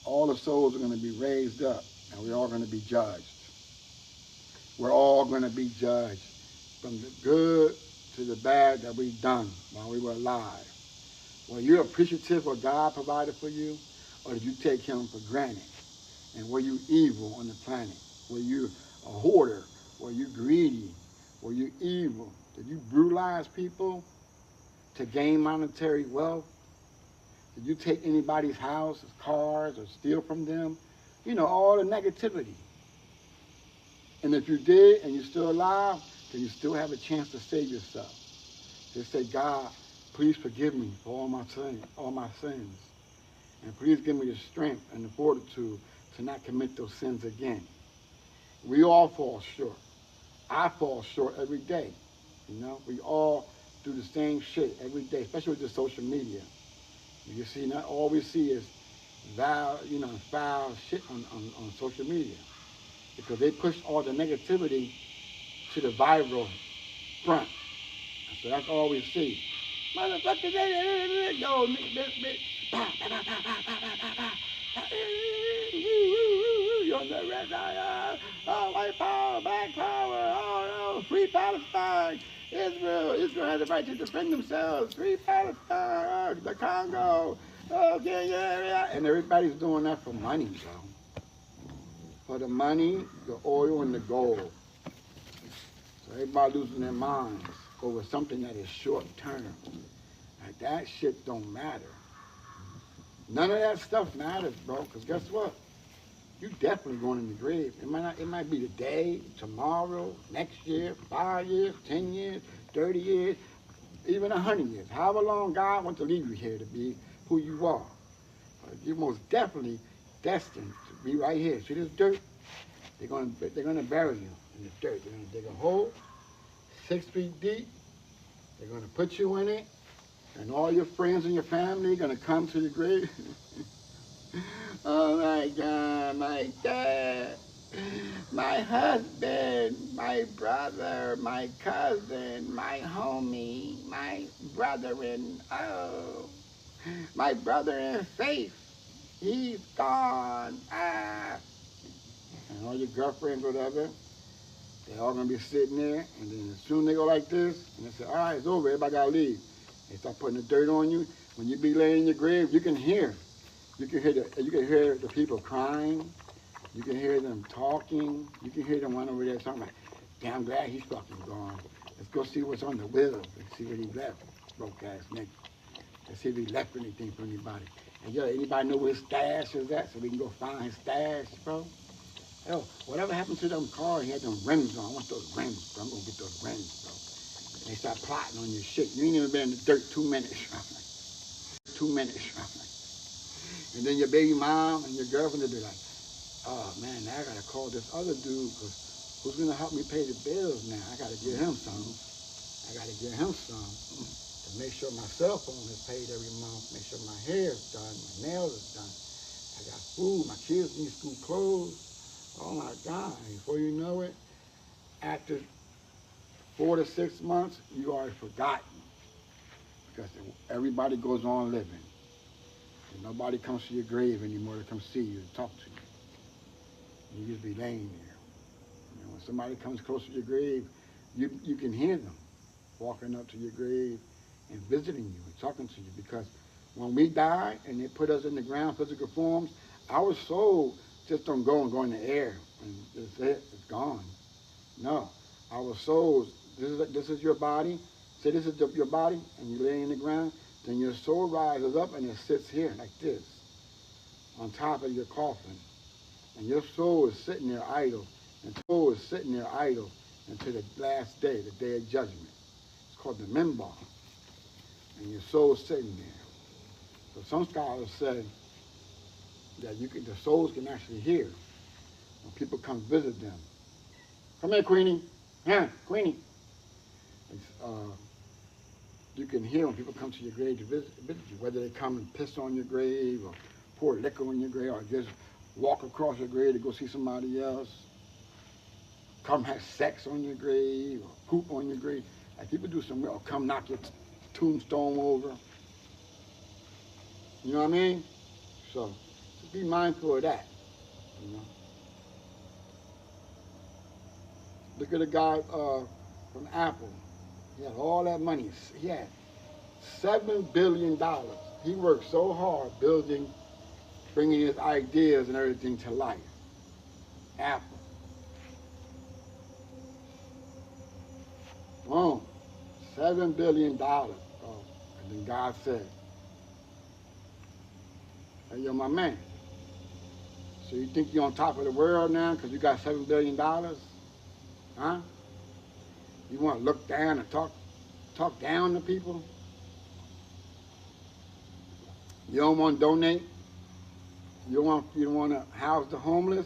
Speaker 1: All the souls are going to be raised up, and we're all going to be judged. We're all going to be judged from the good to the bad that we've done while we were alive. Were you appreciative of God provided for you, or did you take him for granted? And were you evil on the planet? Were you a hoarder? Were you greedy? Were you evil? Did you brutalize people to gain monetary wealth? Did you take anybody's house, cars, or steal from them? You know, all the negativity. And if you did and you're still alive, then you still have a chance to save yourself. Just say, God, please forgive me for all my sins. And please give me the strength and the fortitude to not commit those sins again. We all fall short. I fall short every day. You know, we all do the same shit every day, especially with the social media. You see, not all we see is foul shit on social media, because they push all the negativity to the viral front. So that's all we see. Motherfuckers, yo, you're the red eye, oh, white power, black power, oh no, free Palestine, Israel has the right to defend themselves, free Palestine, the Congo, okay, yeah, and everybody's doing that for money, bro. For the money, the oil, and the gold. So everybody losing their minds over something that is short term. Like, that shit don't matter. None of that stuff matters, bro, because guess what? You definitely going in the grave. It might be today, tomorrow, next year, 5 years, 10 years, 30 years, even 100 years. However long God wants to leave you here to be who you are. You're most definitely destined to be right here. See this dirt? They're gonna bury you in the dirt. They're gonna dig a hole 6 feet deep. They're gonna put you in it, and all your friends and your family are gonna come to the grave. Oh my God, my dad, my husband, my brother, my cousin, my homie, my brother-in, my brother in faith, he's gone. And all your girlfriends, whatever, they're all gonna be sitting there, and then as soon as they go like this, and they say, all right, it's over, everybody gotta leave. They start putting the dirt on you. When you be laying in your grave, you can hear the people crying. You can hear them talking. You can hear them one over there talking like, damn, I'm glad he's fucking gone. Let's go see what's on the will. Let's see what he left, broke ass nigga. Let's see if he left anything for anybody. And yo, anybody know where his stash is at so we can go find his stash, bro? Yo, whatever happened to them cars, he had them rims on. I want those rims, bro. I'm gonna get those rims, bro. And they start plotting on your shit. You ain't even been in the dirt 2 minutes, bro. 2 minutes, bro. And then your baby mom and your girlfriend will be like, oh man, now I gotta call this other dude, because who's gonna help me pay the bills now? I gotta give him some. To make sure my cell phone is paid every month, make sure my hair is done, my nails is done. I got food, my kids need school clothes. Oh my God, before you know it, after 4 to 6 months, you are forgotten, because everybody goes on living. And nobody comes to your grave anymore to come see you, to talk to you. You just be laying there. You know, when somebody comes close to your grave, you can hear them walking up to your grave and visiting you and talking to you, because when we die and they put us in the ground, physical forms, our soul just don't go in the air and that's it, it's gone. No, our souls, this is your body. Say this is your body, and you lay in the ground, then your soul rises up and it sits here like this on top of your coffin, and your soul is sitting there idle, and soul is sitting there idle until the last day, the day of judgment. It's called the Minbar, and your soul is sitting there. So some scholars say that the souls can actually hear when people come visit them. Come here, Queenie. Yeah, Queenie. Uh, you can hear when people come to your grave to visit you, whether they come and piss on your grave or pour liquor on your grave or just walk across your grave to go see somebody else, come have sex on your grave or poop on your grave. Like people do some, or come knock your tombstone over. You know what I mean? So just be mindful of that. You know. Look at the guy from Apple. He had all that money. He had $7 billion. He worked so hard bringing his ideas and everything to life. Apple. Boom. $7 billion. Oh, and then God said, hey, yo, my man, so you think you're on top of the world now because you got $7 billion? Huh? You want to look down and talk down to people? You don't want to donate? You don't want to house the homeless?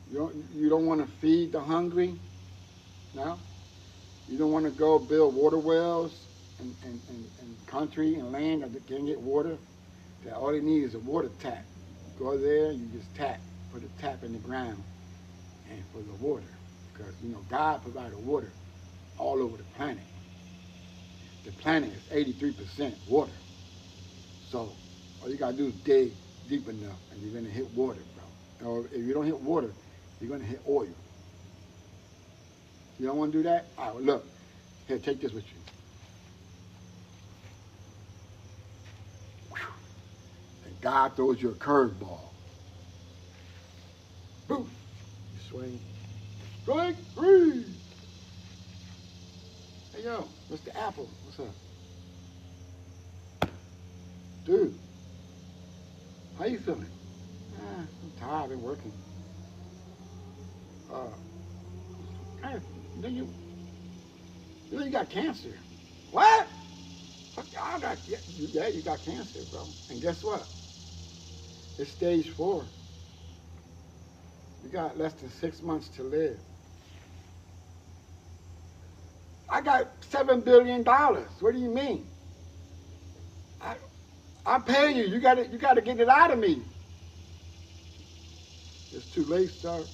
Speaker 1: You don't want to feed the hungry? No? You don't want to go build water wells in country and land that can't get water? That all they need is a water tap. Go there, you just tap, put a tap in the ground and for the water. Because, God provided water all over the planet. The planet is 83% water. So all you gotta do is dig deep enough and you're gonna hit water, bro. Or if you don't hit water, you're gonna hit oil. You don't wanna do that? All right, well, look, here, take this with you. Whew. And God throws you a curveball. Boom! You swing. Strike three! Hey, yo, Mr. Apple, what's up? Dude, how you feeling? I'm tired, I've been working. Hey, you got cancer. What? Yeah, you got cancer, bro. And guess what? It's stage 4. You got less than 6 months to live. I got $7 billion. What do you mean? I pay you. You gotta get it out of me. It's too late, sir.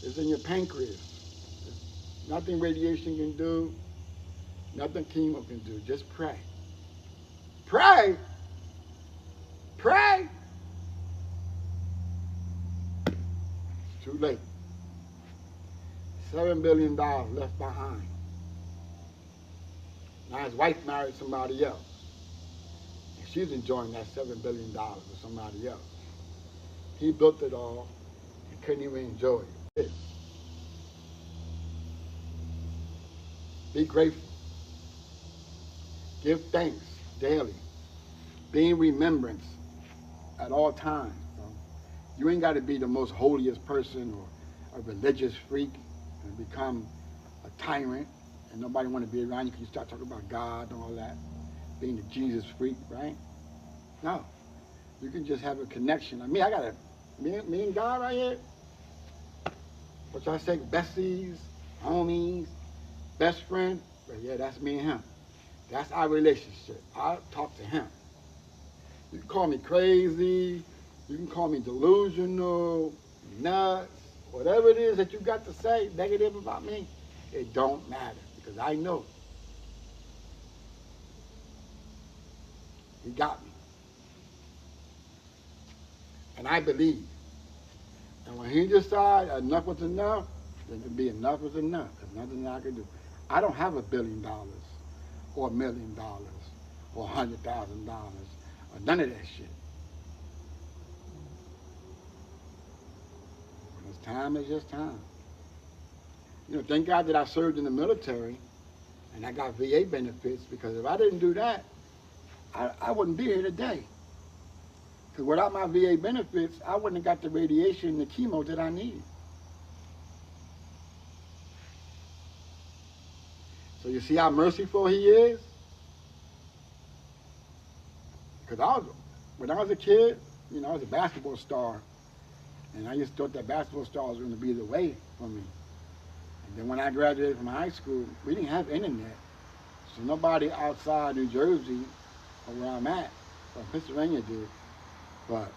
Speaker 1: It's in your pancreas. There's nothing radiation can do. Nothing chemo can do. Just pray. Pray? Pray? It's too late. $7 billion left behind. Now his wife married somebody else. And she's enjoying that $7 billion with somebody else. He built it all and couldn't even enjoy it. Be grateful. Give thanks daily. Be in remembrance at all times. You ain't got to be the most holiest person or a religious freak and become a tyrant and nobody want to be around you because you start talking about God and all that. Being the Jesus freak, right? No. You can just have a connection. I got me and God right here. What y'all say? Besties, homies, best friend. But yeah, that's me and him. That's our relationship. I talk to him. You can call me crazy. You can call me delusional, nuts, whatever it is that you got to say negative about me. It don't matter because I know he got me. And I believe. And when he decides enough was enough, then it'll be enough is enough. There's nothing I can do. I don't have $1 billion or $1 million or $100,000 or none of that shit. When it's time, it's just time. Thank God that I served in the military and I got VA benefits because if I didn't do that, I wouldn't be here today. Because without my VA benefits, I wouldn't have got the radiation and the chemo that I need. So you see how merciful he is? Because when I was a kid, I was a basketball star. And I just thought that basketball star was going to be the way for me. And then when I graduated from high school, we didn't have internet. So nobody outside New Jersey, or where I'm at, or Pennsylvania did, but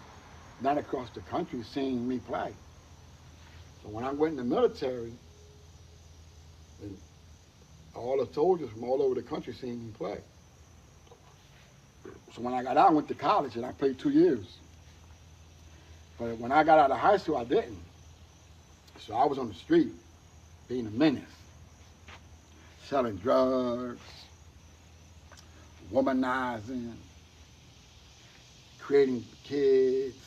Speaker 1: not across the country seeing me play. So when I went in the military, and all the soldiers from all over the country seeing me play. So when I got out, I went to college and I played 2 years. But when I got out of high school, I didn't. So I was on the street, being a menace, selling drugs, womanizing, creating kids,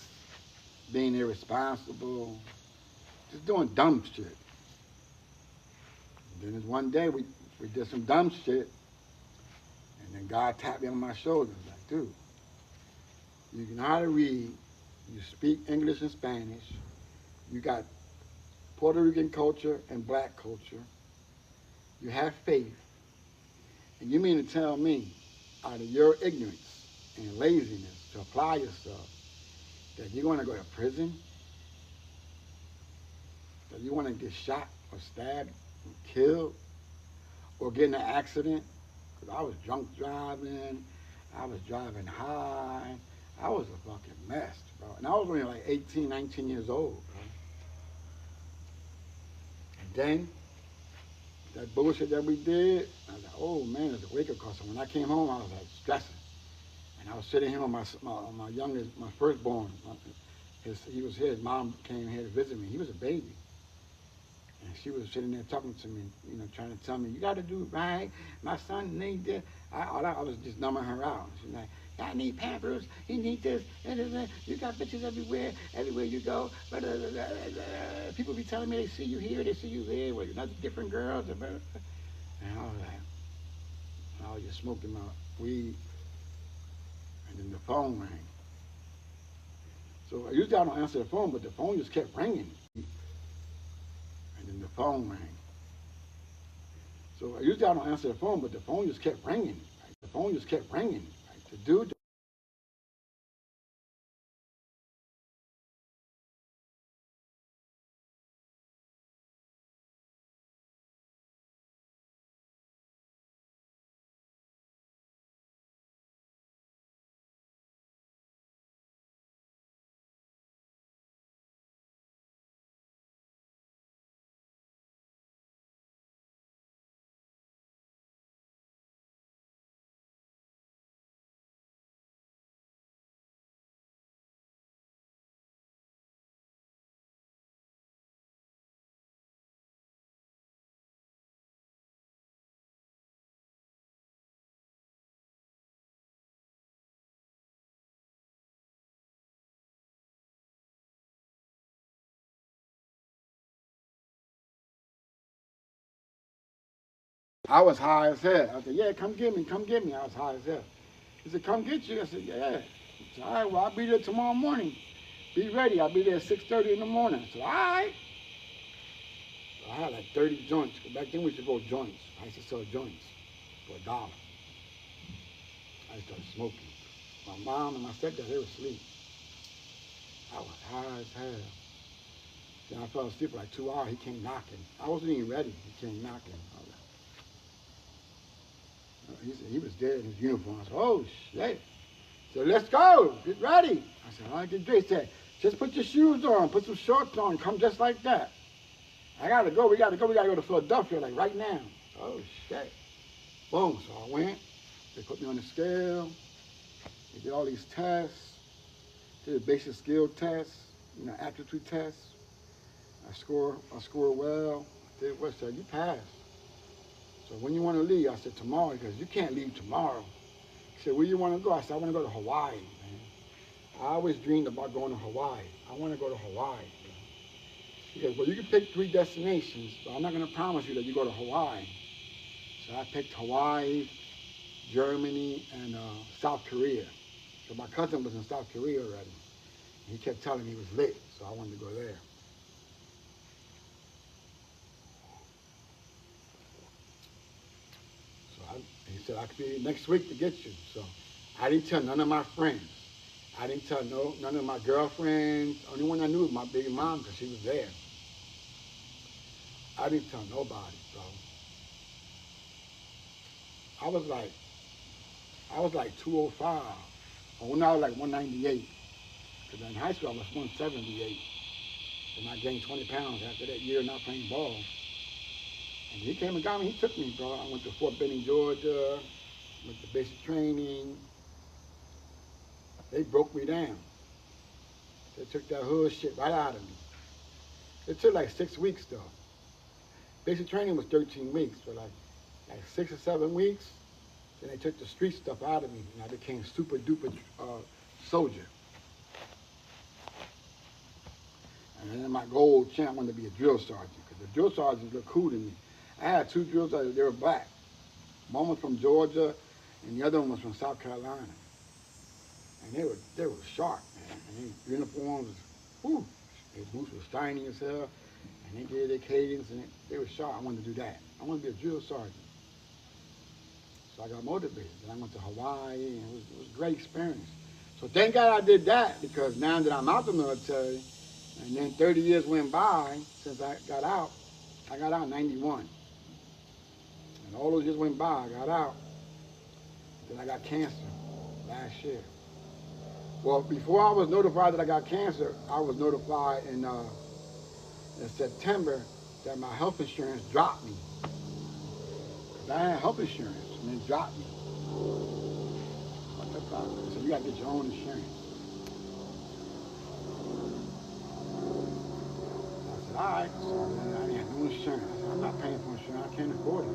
Speaker 1: being irresponsible, just doing dumb shit. And then there's one day we did some dumb shit, and then God tapped me on my shoulder. He's like, dude, you know how to read, you speak English and Spanish, you got Puerto Rican culture and black culture, you have faith, and you mean to tell me, out of your ignorance and laziness to apply yourself, that you're going to go to prison? That you want to get shot or stabbed and killed? Or get in an accident? Because I was drunk driving, I was driving high, I was a fucking mess, bro. And I was only like 18, 19 years old, bro. And then, that bullshit that we did, I was like, oh man, it's a wake-up call. So when I came home, I was like stressing. And I was sitting here with my youngest, my firstborn. He was here, his mom came here to visit me. He was a baby. And she was sitting there talking to me, trying to tell me, you got to do it right. My son needs this. I was just numbing her out. She's like, I need Pampers. He needs this. You got bitches everywhere you go. People be telling me they see you here, they see you there with another different girls. And I was like, I was just smoking my weed. And then the phone rang. So usually I don't answer the phone, but the phone just kept ringing. And then the phone rang. So usually I don't answer the phone, but the phone just kept ringing. Right? The phone just kept ringing. Right? The dude. I was high as hell. I said, yeah, come get me, come get me. I was high as hell. He said, come get you. I said, yeah. He said, all right, well, I'll be there tomorrow morning. Be ready. I'll be there at 6:30 in the morning. I said, all right. So I had like 30 joints. Back then we used to go joints. I used to sell joints for $1. I started smoking. My mom and my stepdad, they were asleep. I was high as hell. Then I fell asleep for like 2 hours. He came knocking. I wasn't even ready. He came knocking. He said he was there in his uniform. I said, oh shit. He said, let's go. Get ready. I said, all right, get ready. He said, just put your shoes on, put some shorts on, come just like that. I gotta go. We gotta go to Philadelphia like right now. Oh shit. Boom. So I went. They put me on the scale. They did all these tests. Did a basic skill test, aptitude test. I scored well. I did what? Said, you passed. So when you want to leave? I said, tomorrow. He goes, you can't leave tomorrow. He said, where you want to go? I said, I want to go to Hawaii, man. I always dreamed about going to Hawaii. I want to go to Hawaii. Man. He goes, well, you can pick 3 destinations, but I'm not going to promise you that you go to Hawaii. So I picked Hawaii, Germany, and South Korea.
Speaker 2: So my cousin was in South Korea already. He kept telling me he was lit, so I wanted to go there. So he said I could be next week to get you. So I didn't tell none of my friends. I didn't tell none of my girlfriends. Only one I knew was my baby mom because she was there. I didn't tell nobody. So I was like, I was like 205. Or when I was like 198. Because in high school I was 178. And I gained 20 pounds after that year not playing ball. And he came and got me. He took me, bro. I went to Fort Benning, Georgia. Went to basic training. They broke me down. They took that hood shit right out of me. It took like 6 weeks though. Basic training was 13 weeks, but like 6 or 7 weeks, then they took the street stuff out of me, and I became super duper soldier. And then my goal champ wanted to be a drill sergeant, because the drill sergeants looked cool to me. I had 2 drill sergeants, they were black. One was from Georgia, and the other one was from South Carolina. And they were sharp, man. And their uniforms, whew, their boots were shiny as hell, and they did their cadence, and they were sharp. I wanted to do that. I wanted to be a drill sergeant. So I got motivated. Then I went to Hawaii, and it was a great experience. So thank God I did that, because now that I'm out the military, and then 30 years went by since I got out in 91. And all those years went by, I got out. Then I got cancer last year. Well, before I was notified that I got cancer, I was notified in September that my health insurance dropped me. Because I had health insurance, and it dropped me. What the fuck? So you got to get your own insurance. I said, all right. So then I didn't have no insurance. I said, I'm not paying for insurance. I can't afford it.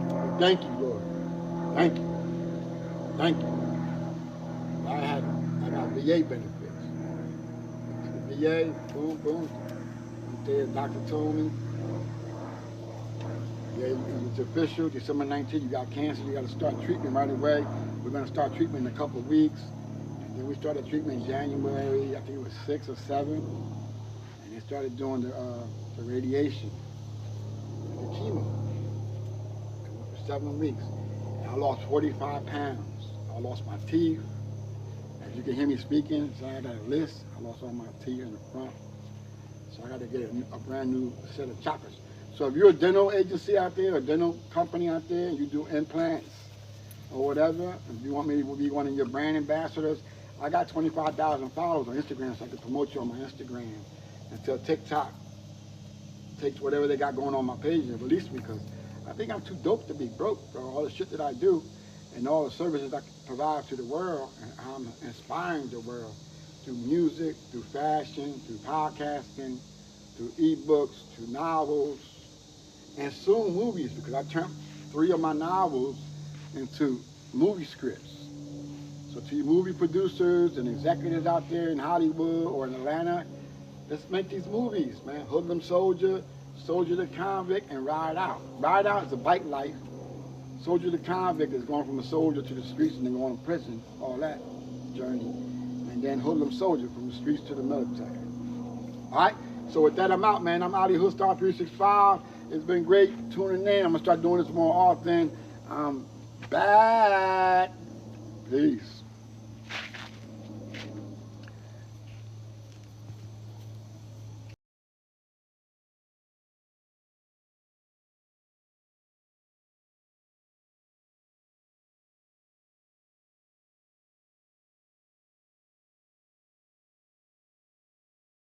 Speaker 2: But thank you, Lord. Thank you. Thank you. I got VA benefits. The VA, boom, boom. The doctor told me, yeah, it's official, December 19th, you got cancer, you got to start treatment right away. We're going to start treatment in a couple of weeks. And then we started treatment in January, I think it was 6 or 7. And they started doing the radiation, the chemo. It went for 7 weeks. And I lost 45 pounds. I lost my teeth. As you can hear me speaking, so I got a list. I lost all my teeth in the front. So I got to get a brand new set of choppers. So if you're a dental agency out there, a dental company out there, and you do implants or whatever, if you want me to be one of your brand ambassadors, I got 25,000 followers on Instagram, so I can promote you on my Instagram until TikTok takes whatever they got going on my page and release me, because I think I'm too dope to be broke for all the shit that I do and all the services I provide to the world, and I'm inspiring the world through music, through fashion, through podcasting, through ebooks, through novels, and soon movies, because I turned 3 of my novels into movie scripts. So to you movie producers and executives out there in Hollywood or in Atlanta, let's make these movies, man. Hoodlum Soldier, Soldier the Convict, and Ride Out. Ride Out is a bike life. Soldier the Convict is going from a soldier to the streets and then going to prison, all that journey. And then Hoodlum Soldier, from the streets to the military. All right? So with that, I'm out, man. I'm out of Hoodstar 365. It's been great tuning in. I'm going to start doing this more often. I'm back. Peace.